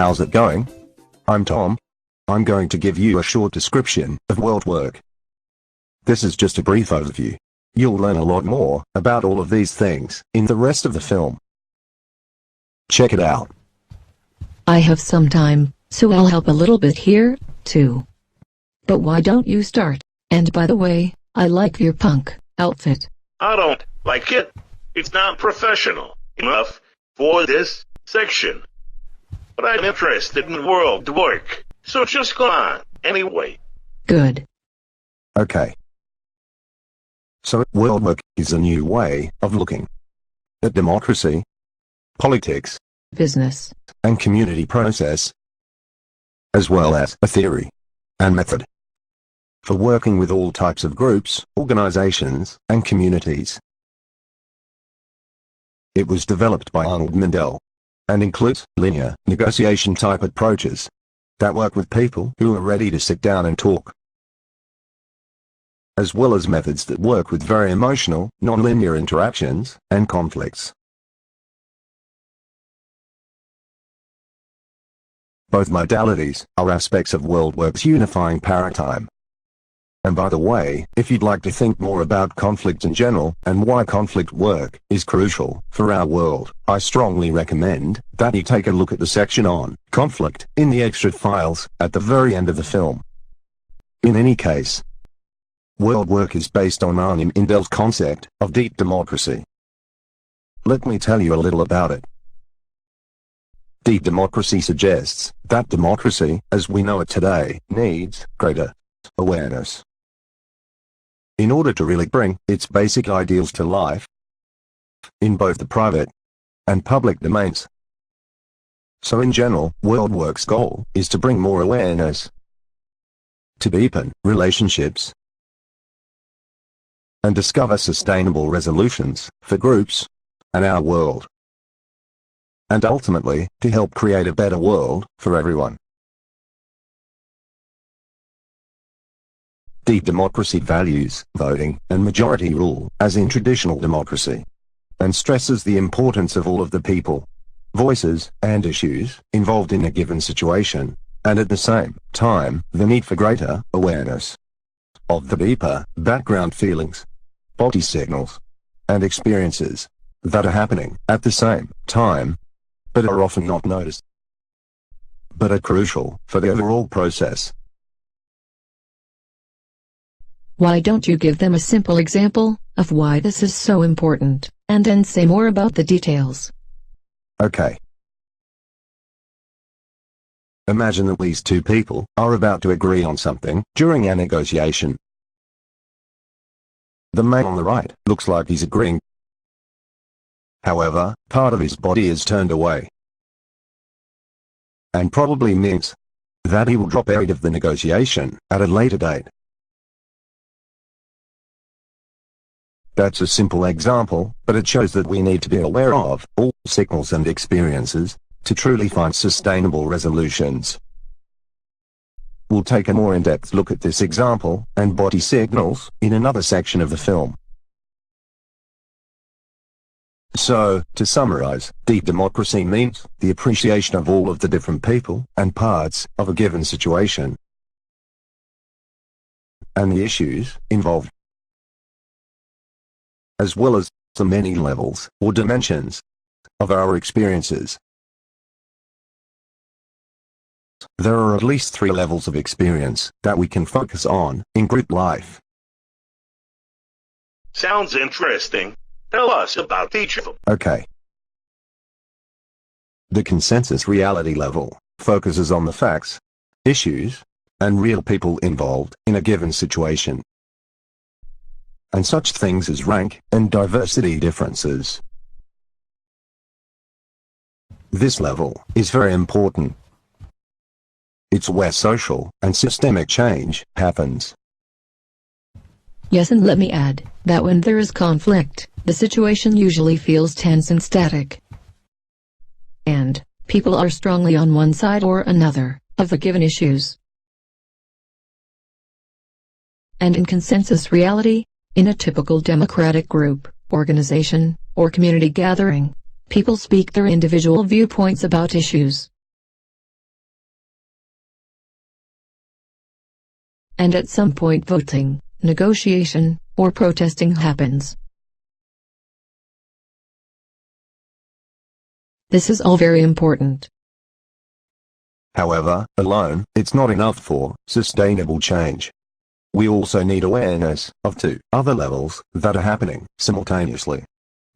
how's it going? I'm Tom. I'm going to give you a short description of world work. This is just a brief overview. You'll learn a lot more about all of these things in the rest of the film. Check it out. I have some time, so I'll help a little bit here, too. But why don't you start? And by the way, I like your punk outfit. I don't like it. It's not professional enough for this section. But I'm interested in world work, so just go on, anyway. Good. Okay. So, world work is a new way of looking at democracy, politics, Business, and community process, as well as a theory and method for working with all types of groups, organizations, and communities. It was developed by Arnold Mindell and includes linear negotiation type approaches that work with people who are ready to sit down and talk, as well as methods that work with very emotional, non-linear interactions and conflicts. Both modalities are aspects of world work's unifying paradigm. And by the way, if you'd like to think more about conflict in general and why conflict work is crucial for our world, I strongly recommend that you take a look at the section on conflict in the extra files at the very end of the film. In any case, world work is based on Arnold Mindell's concept of deep democracy. Let me tell you a little about it. Deep democracy suggests that democracy, as we know it today, needs greater awareness in order to really bring its basic ideals to life in both the private and public domains. So in general, world work's goal is to bring more awareness, to deepen relationships, and discover sustainable resolutions for groups and our world, and ultimately, to help create a better world for everyone. Deep democracy values voting and majority rule, as in traditional democracy, and stresses the importance of all of the people, voices, and issues involved in a given situation, and at the same time, the need for greater awareness of the deeper background feelings, body signals, and experiences that are happening at the same time, but are often not noticed, but are crucial for the overall process. Why don't you give them a simple example of why this is so important, and then say more about the details? Okay. Imagine that these two people are about to agree on something during a negotiation. The man on the right looks like he's agreeing. However, part of his body is turned away, and probably means that he will drop out of the negotiation at a later date. That's a simple example, but it shows that we need to be aware of all signals and experiences to truly find sustainable resolutions. We'll take a more in-depth look at this example and body signals in another section of the film. So, to summarize, deep democracy means the appreciation of all of the different people and parts of a given situation, and the issues involved, as well as the many levels or dimensions of our experiences. There are at least 3 levels of experience that we can focus on in group life. Sounds interesting. Tell us about each of them. Okay. The consensus reality level focuses on the facts, issues, and real people involved in a given situation, and such things as rank and diversity differences. This level is very important. It's where social and systemic change happens. Yes, and let me add that when there is conflict, the situation usually feels tense and static, and people are strongly on one side or another of the given issues. And in consensus reality, in a typical democratic group, organization, or community gathering, people speak their individual viewpoints about issues. and at some point voting, negotiation, or protesting happens. This is all very important. However, alone, it's not enough for sustainable change. We also need awareness of two other levels that are happening simultaneously,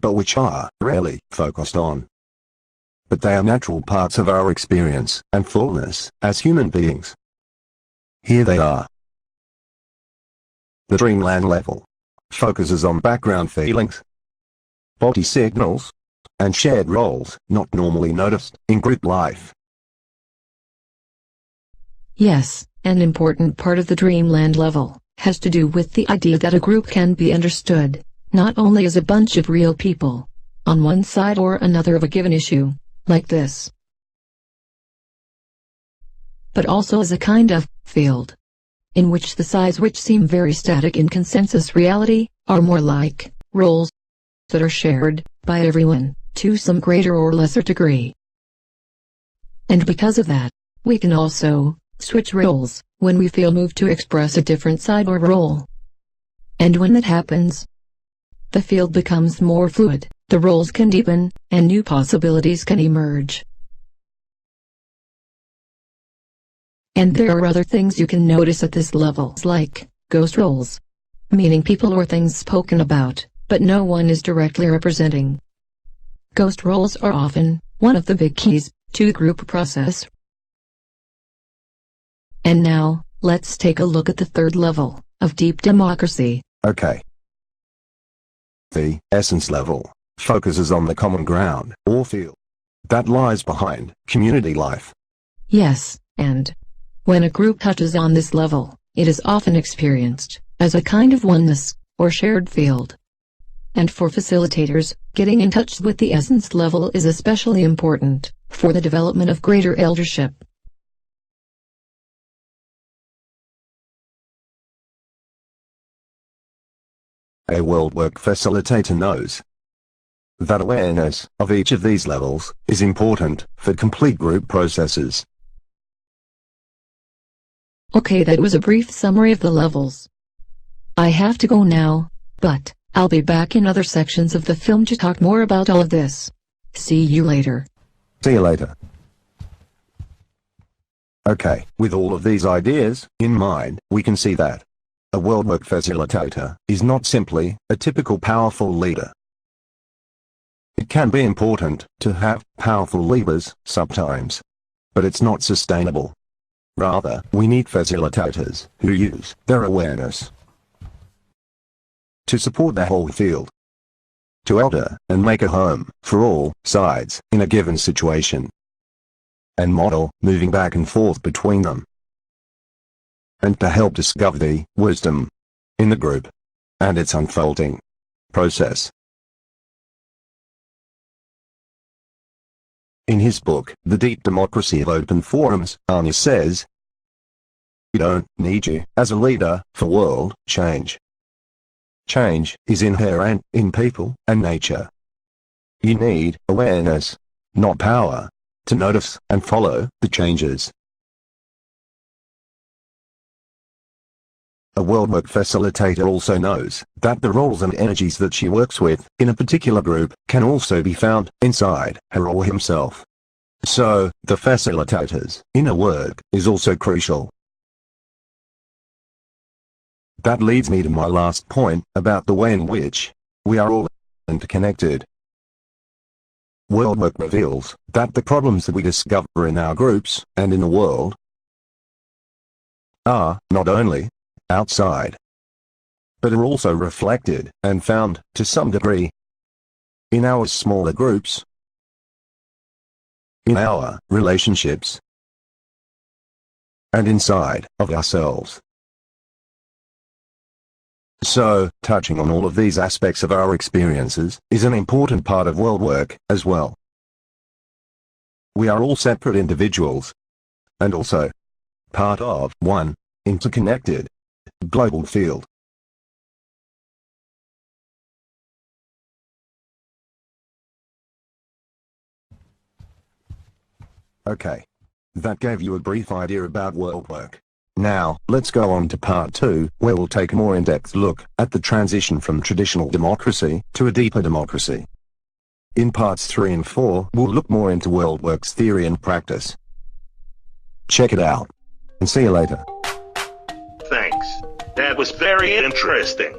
but which are rarely focused on. But they are natural parts of our experience and fullness as human beings. Here they are. The dreamland level focuses on background feelings, body signals, and shared roles not normally noticed in group life. Yes, an important part of the dreamland level has to do with the idea that a group can be understood, not only as a bunch of real people, on one side or another of a given issue, like this, but also as a kind of field, in which the sides which seem very static in consensus reality, are more like roles that are shared by everyone, to some greater or lesser degree. And because of that, we can also switch roles when we feel moved to express a different side or role. And when that happens, the field becomes more fluid, the roles can deepen, and new possibilities can emerge. And there are other things you can notice at this level, like ghost roles, meaning people or things spoken about, but no one is directly representing. Ghost roles are often one of the big keys to the group process. And now, let's take a look at the third level of deep democracy. Okay. The essence level focuses on the common ground or field that lies behind community life. Yes, and when a group touches on this level, it is often experienced as a kind of oneness or shared field. And for facilitators, getting in touch with the essence level is especially important for the development of greater eldership. A world work facilitator knows that awareness of each of these levels is important for complete group processes. Okay, that was a brief summary of the levels. I have to go now, but I'll be back in other sections of the film to talk more about all of this. See you later. See you later. Okay, with all of these ideas in mind, we can see that a world work facilitator is not simply a typical powerful leader. It can be important to have powerful leaders sometimes, but it's not sustainable. Rather, we need facilitators who use their awareness to support the whole field, to elder and make a home for all sides in a given situation, and model moving back and forth between them, and to help discover the wisdom in the group and its unfolding process. In his book, The Deep Democracy of Open Forums, Arnie says, "We don't need you as a leader for world change. Change is inherent in people and nature. You need awareness, not power, to notice and follow the changes." A world work facilitator also knows that the roles and energies that she works with in a particular group can also be found inside her or himself. So, the facilitator's inner work is also crucial. That leads me to my last point about the way in which we are all interconnected. World work reveals that the problems that we discover in our groups and in the world are not only outside, but are also reflected and found to some degree in our smaller groups, in our relationships, and inside of ourselves. So, touching on all of these aspects of our experiences is an important part of world work as well. We are all separate individuals, and also part of one interconnected global field. Okay. That gave you a brief idea about world work. Now, let's go on to part 2, where we'll take a more in-depth look at the transition from traditional democracy to a deeper democracy. In parts 3 and 4, we'll look more into WorldWorks theory and practice. Check it out. And see you later. Thanks. That was very interesting.